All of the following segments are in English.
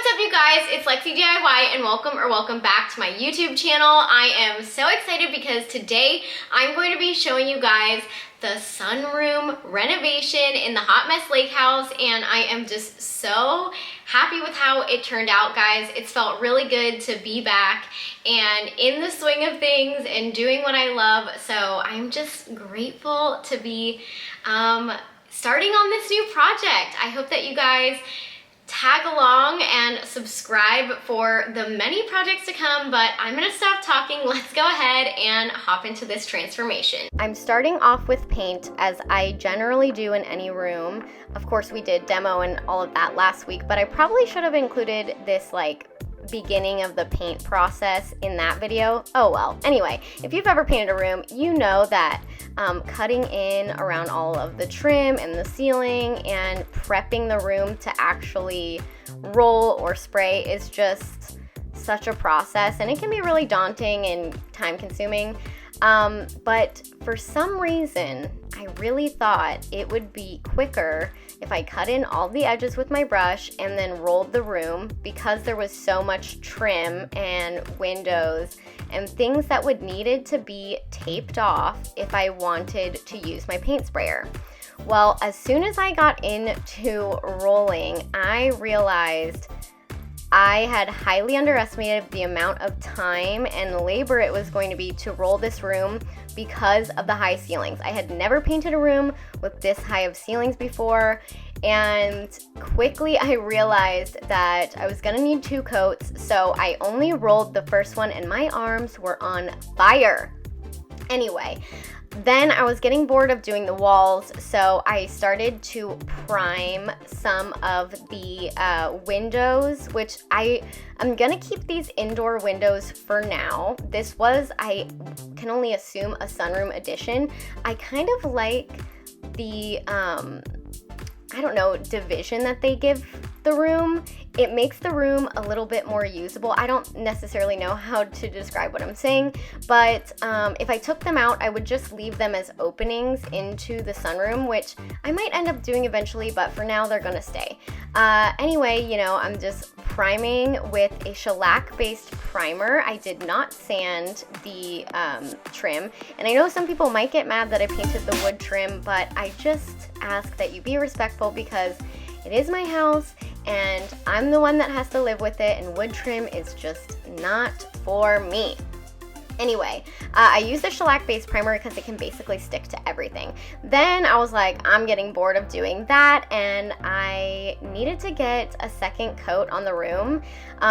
what's up you guys? It's Lexi DIY and welcome back to my YouTube channel. I am so excited because today I'm going to be showing you guys the sunroom renovation in the Hot Mess Lake House, and I am just so happy with how it turned out, guys. It's felt really good to be back and in the swing of things and doing what I love, so I'm just grateful to be starting on this new project. I hope that you guys tag along and subscribe for the many projects to come, but I'm gonna stop talking. Let's go ahead and hop into this transformation. I'm starting off with paint, as I generally do in any room. Of course, we did demo and all of that last week, but I probably should have included this beginning of the paint process in that video. Oh well. Anyway, if you've ever painted a room, you know that cutting in around all of the trim and the ceiling and prepping the room to actually roll or spray is just such a process, and it can be really daunting and time consuming. But for some reason, I really thought it would be quicker if I cut in all the edges with my brush and then rolled the room, because there was so much trim and windows and things that would needed to be taped off if I wanted to use my paint sprayer. Well, as soon as I got into rolling, I realized I had highly underestimated the amount of time and labor it was going to be to roll this room because of the high ceilings. I had never painted a room with this high of ceilings before, and quickly I realized that I was gonna need 2 coats, so I only rolled the first one and my arms were on fire. Anyway, then I was getting bored of doing the walls, so I started to prime some of the windows, which I'm gonna keep these indoor windows for now. This was, I can only assume, a sunroom edition. I kind of like the, I don't know, division that they give the room. It makes the room a little bit more usable. I don't necessarily know how to describe what I'm saying, but if I took them out, I would just leave them as openings into the sunroom, which I might end up doing eventually, but for now they're gonna stay. Anyway, you know, I'm just priming with a shellac-based primer. I did not sand the trim, and I know some people might get mad that I painted the wood trim, but I just ask that you be respectful because it is my house and I'm the one that has to live with it, and wood trim is just not for me. Anyway, I use the shellac-based primer because it can basically stick to everything. Then I was like, I'm getting bored of doing that, and I needed to get a second coat on the room.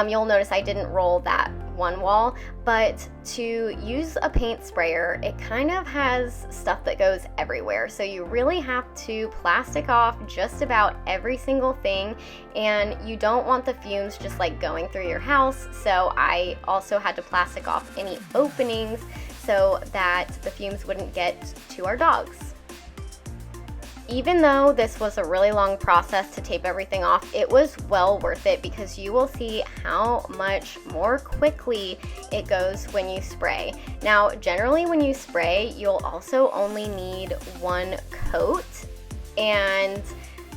You'll notice I didn't roll that one wall, but to use a paint sprayer, it kind of has stuff that goes everywhere. So you really have to plastic off just about every single thing, and you don't want the fumes just going through your house. So I also had to plastic off any openings so that the fumes wouldn't get to our dogs. Even though this was a really long process to tape everything off, it was well worth it because you will see how much more quickly it goes when you spray. Now, generally when you spray, you'll also only need 1 coat, and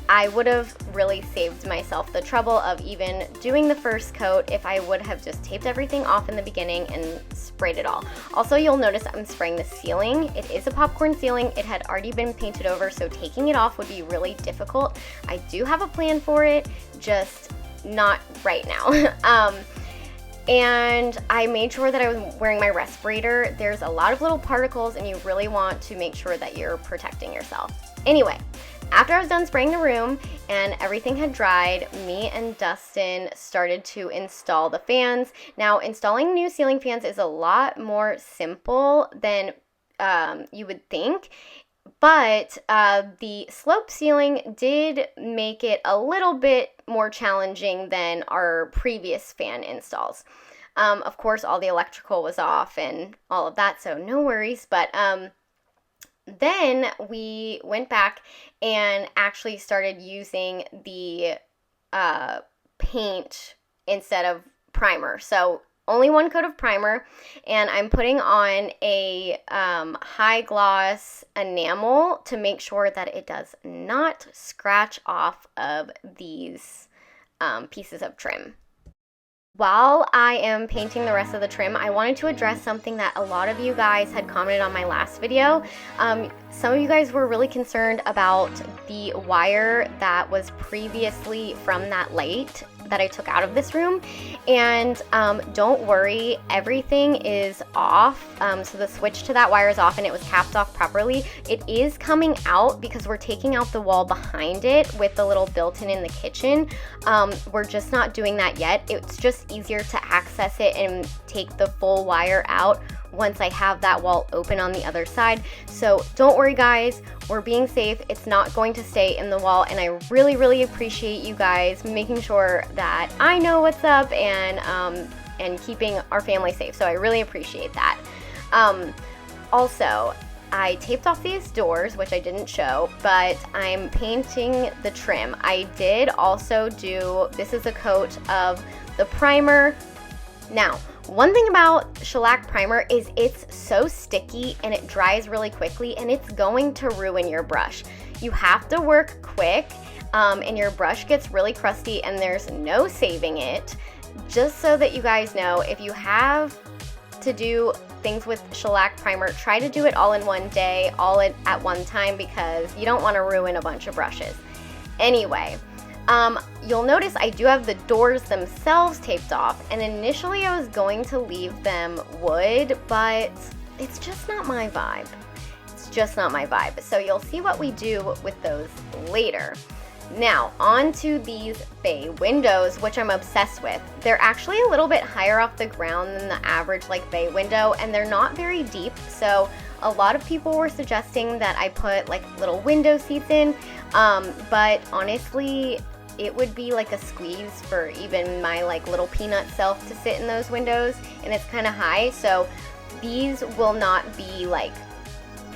I would have really saved myself the trouble of even doing the first coat if I would have just taped everything off in the beginning and sprayed it all. Also, you'll notice I'm spraying the ceiling. It is a popcorn ceiling. It had already been painted over, so taking it off would be really difficult. I do have a plan for it, just not right now. And I made sure that I was wearing my respirator. There's a lot of little particles, and you really want to make sure that you're protecting yourself. Anyway, after I was done spraying the room and everything had dried, me and Dustin started to install the fans. Now, installing new ceiling fans is a lot more simple than you would think, but the slope ceiling did make it a little bit more challenging than our previous fan installs. Of course, all the electrical was off and all of that, so no worries, but then we went back and actually started using the paint instead of primer. So only 1 coat of primer, and I'm putting on a high gloss enamel to make sure that it does not scratch off of these pieces of trim. While I am painting the rest of the trim, I wanted to address something that a lot of you guys had commented on my last video. Some of you guys were really concerned about the wire that was previously from that light that I took out of this room, and don't worry, everything is off. So the switch to that wire is off and it was capped off properly. It is coming out because we're taking out the wall behind it with the little built-in in the kitchen. We're just not doing that yet. It's just easier to access it and take the full wire out once I have that wall open on the other side. So don't worry guys, we're being safe. It's not going to stay in the wall, and I really, really appreciate you guys making sure that I know what's up and keeping our family safe. So I really appreciate that. Also, I taped off these doors, which I didn't show, but I'm painting the trim. I did also do, this is a coat of the primer. Now, one thing about shellac primer is it's so sticky and it dries really quickly, and it's going to ruin your brush. You have to work quick, and your brush gets really crusty and there's no saving it. Just so that you guys know, if you have to do things with shellac primer, try to do it all in one day, at one time, because you don't want to ruin a bunch of brushes. Anyway, you'll notice I do have the doors themselves taped off, and initially I was going to leave them wood, but it's just not my vibe. It's just not my vibe. So you'll see what we do with those later. Now, on to these bay windows, which I'm obsessed with. They're actually a little bit higher off the ground than the average bay window, and they're not very deep, so a lot of people were suggesting that I put little window seats in, but honestly, it would be a squeeze for even my little peanut self to sit in those windows, and it's kind of high, so these will not be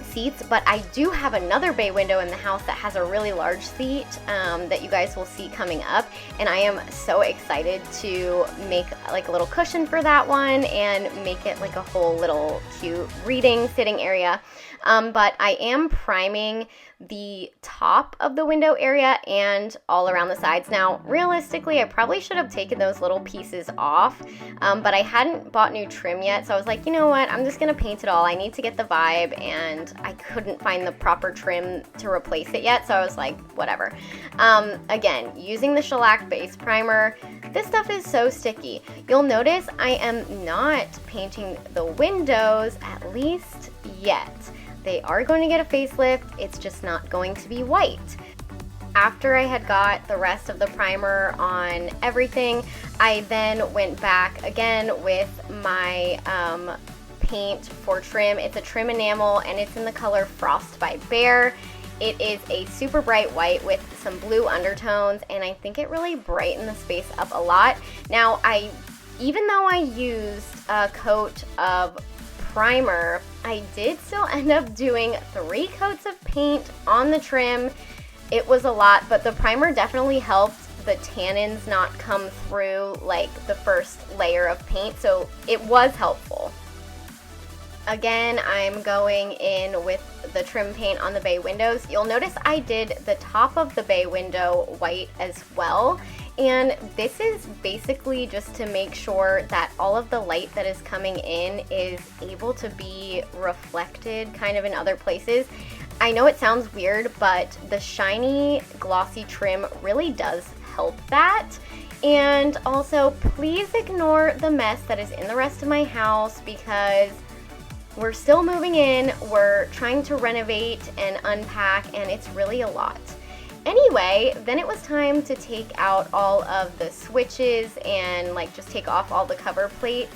seats. But I do have another bay window in the house that has a really large seat that you guys will see coming up, and I am so excited to make a little cushion for that one and make it a whole little cute reading sitting area. But I am priming the top of the window area and all around the sides. Now, realistically, I probably should have taken those little pieces off, but I hadn't bought new trim yet, so I was like, you know what, I'm just gonna paint it all. I need to get the vibe, and I couldn't find the proper trim to replace it yet, so I was like, whatever. Again, using the shellac base primer, this stuff is so sticky. You'll notice I am not painting the windows, at least yet. They are going to get a facelift, it's just not going to be white. After I had got the rest of the primer on everything, I then went back again with my paint for trim. It's a trim enamel, and it's in the color Frost by Bear. It is a super bright white with some blue undertones, and I think it really brightened the space up a lot. Now, even though I used a coat of primer, I did still end up doing 3 coats of paint on the trim. It was a lot, but the primer definitely helped the tannins not come through the first layer of paint, so it was helpful. Again, I'm going in with the trim paint on the bay windows. You'll notice I did the top of the bay window white as well. And this is basically just to make sure that all of the light that is coming in is able to be reflected kind of in other places. I know it sounds weird, but the shiny glossy trim really does help that. And also, please ignore the mess that is in the rest of my house, because we're still moving in, we're trying to renovate and unpack, and it's really a lot. Anyway, then it was time to take out all of the switches and just take off all the cover plates.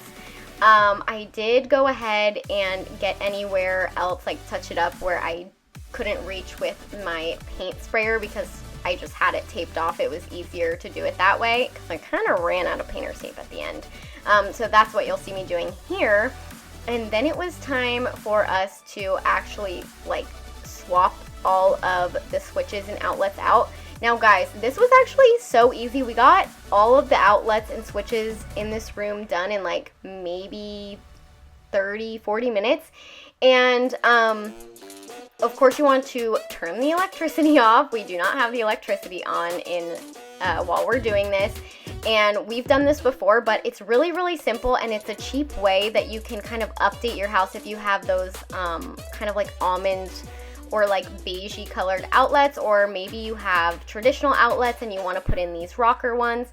I did go ahead and get anywhere else, touch it up where I couldn't reach with my paint sprayer, because I just had it taped off. It was easier to do it that way, because I kind of ran out of painter's tape at the end. So that's what you'll see me doing here. And then it was time for us to actually swap all of the switches and outlets out. Now guys, this was actually so easy. We got all of the outlets and switches in this room done in maybe 30-40 minutes. And of course you want to turn the electricity off. We do not have the electricity on in while we're doing this. And we've done this before, but it's really, really simple, and it's a cheap way that you can kind of update your house if you have those kind of like almond or like beigey colored outlets, or maybe you have traditional outlets and you want to put in these rocker ones.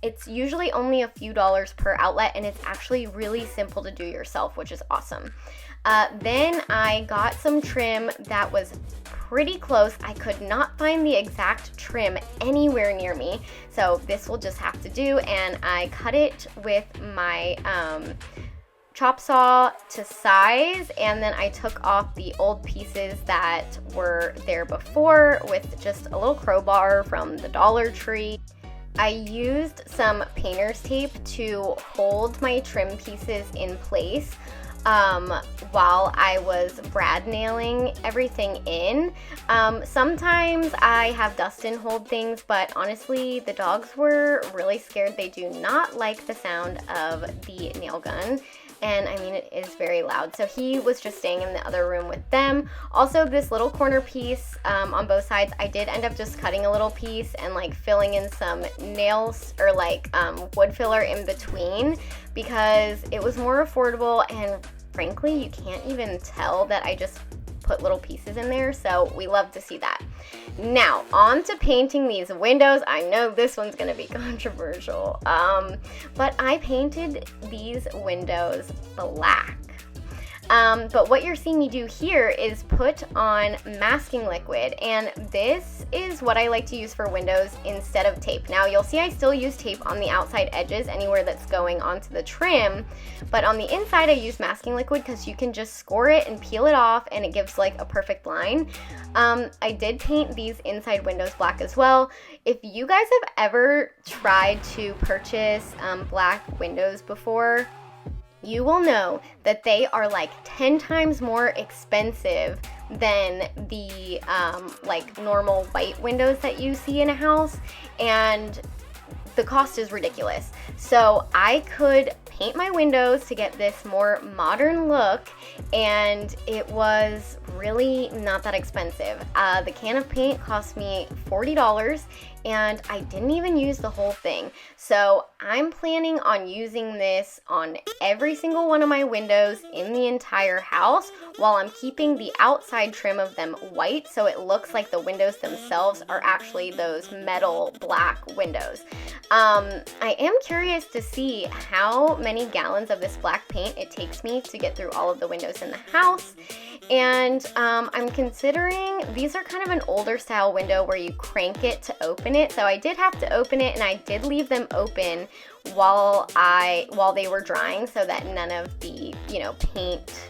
It's usually only a few dollars per outlet, and it's actually really simple to do yourself, which is awesome. Then I got some trim that was pretty close. I could not find the exact trim anywhere near me, so this will just have to do, and I cut it with my chop saw to size, and then I took off the old pieces that were there before with just a little crowbar from the Dollar Tree. I used some painter's tape to hold my trim pieces in place while I was brad nailing everything in. Sometimes I have Dustin hold things, but honestly, the dogs were really scared. They do not like the sound of the nail gun. And I mean, it is very loud. So he was just staying in the other room with them. Also, this little corner piece on both sides, I did end up just cutting a little piece and like filling in some nails or like wood filler in between, because it was more affordable, and frankly, you can't even tell that I just put little pieces in there, so we love to see that. Now, on to painting these windows. I know this one's gonna be controversial, but I painted these windows black. But what you're seeing me do here is put on masking liquid, and this is what I like to use for windows instead of tape. Now you'll see I still use tape on the outside edges anywhere that's going onto the trim, but on the inside I use masking liquid because you can just score it and peel it off and it gives like a perfect line. I did paint these inside windows black as well. If you guys have ever tried to purchase black windows before, you will know that they are like 10 times more expensive than the like normal white windows that you see in a house, and the cost is ridiculous. So I could paint my windows to get this more modern look, and it was really not that expensive. The can of paint cost me $40, and I didn't even use the whole thing. So I'm planning on using this on every single one of my windows in the entire house, while I'm keeping the outside trim of them white, so it looks like the windows themselves are actually those metal black windows. I am curious to see how many gallons of this black paint it takes me to get through all of the windows in the house. And I'm considering, these are kind of an older style window where you crank it to open it. So I did have to open it, and I did leave them open while they were drying, so that none of the, you know, paint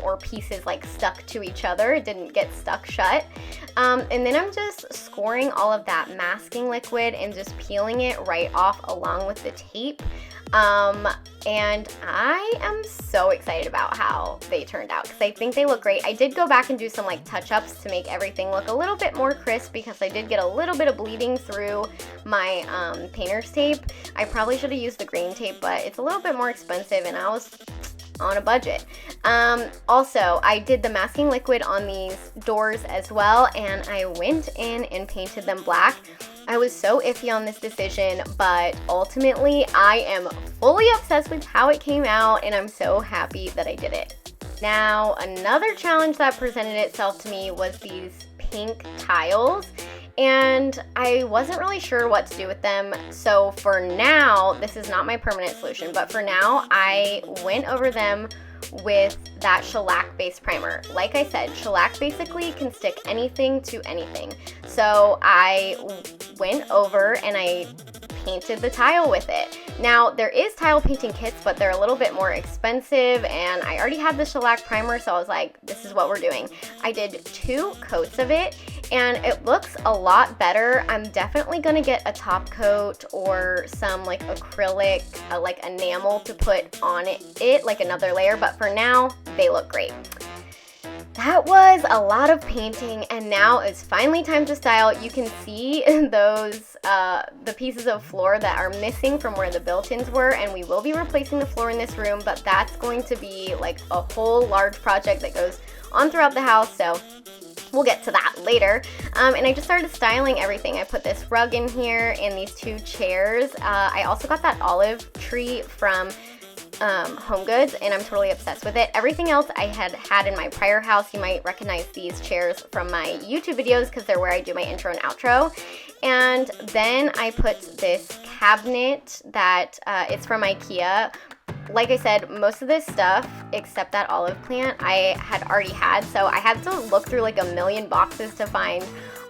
or pieces like stuck to each other. It didn't get stuck shut. And then I'm just scoring all of that masking liquid and just peeling it right off along with the tape. And I am so excited about how they turned out because I think they look great. I did go back and do some like touch-ups to make everything look a little bit more crisp because I did get a little bit of bleeding through my painter's tape. I probably should have used the green tape, but it's a little bit more expensive and I was on a budget. Also, I did the masking liquid on these doors as well, and I went in and painted them black. I was so iffy on this decision, but ultimately I am fully obsessed with how it came out, and I'm so happy that I did it. Now, another challenge that presented itself to me was these pink tiles, and I wasn't really sure what to do with them. So for now, this is not my permanent solution, but for now, I went over them with that shellac-based primer. Like I said, shellac basically can stick anything to anything. So I went over and I painted the tile with it. Now, there is tile painting kits, but they're a little bit more expensive, and I already had the shellac primer, so I was like, this is what we're doing. I did 2 coats of it, and it looks a lot better. I'm definitely gonna get a top coat or some like acrylic, like enamel to put on it, like another layer, but for now, they look great. That was a lot of painting, and now it's finally time to style. You can see those, the pieces of floor that are missing from where the built-ins were, and we will be replacing the floor in this room, but that's going to be like a whole large project that goes on throughout the house, so we'll get to that later. And I just started styling everything. I put this rug in here and these 2 chairs. I also got that olive tree from Home Goods, and I'm totally obsessed with it. Everything else I had in my prior house. You might recognize these chairs from my YouTube videos because they're where I do my intro and outro. And then I put this cabinet that it's from IKEA. Like I said, most of this stuff, except that olive plant, I had already had, so I had to look through like a million boxes to find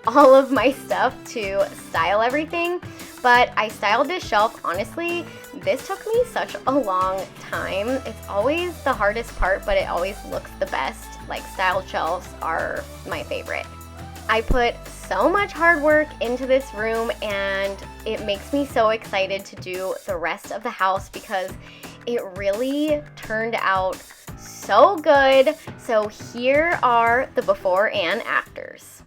all of my stuff to style everything. But I styled this shelf. Honestly, this took me such a long time. It's always the hardest part, but it always looks the best. Like, styled shelves are my favorite. I put so much hard work into this room, and it makes me so excited to do the rest of the house because it really turned out so good. So here are the before and afters.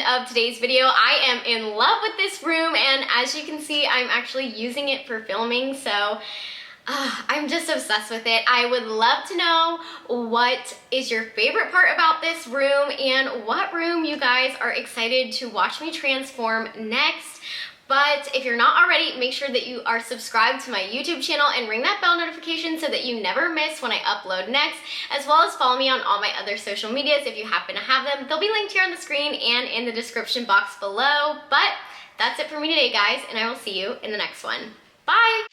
Of today's video. I am in love with this room, and as you can see, I'm actually using it for filming, so I'm just obsessed with it. I would love to know what is your favorite part about this room and what room you guys are excited to watch me transform next. But if you're not already, make sure that you are subscribed to my YouTube channel and ring that bell notification so that you never miss when I upload next, as well as follow me on all my other social medias if you happen to have them. They'll be linked here on the screen and in the description box below. But that's it for me today, guys, and I will see you in the next one. Bye!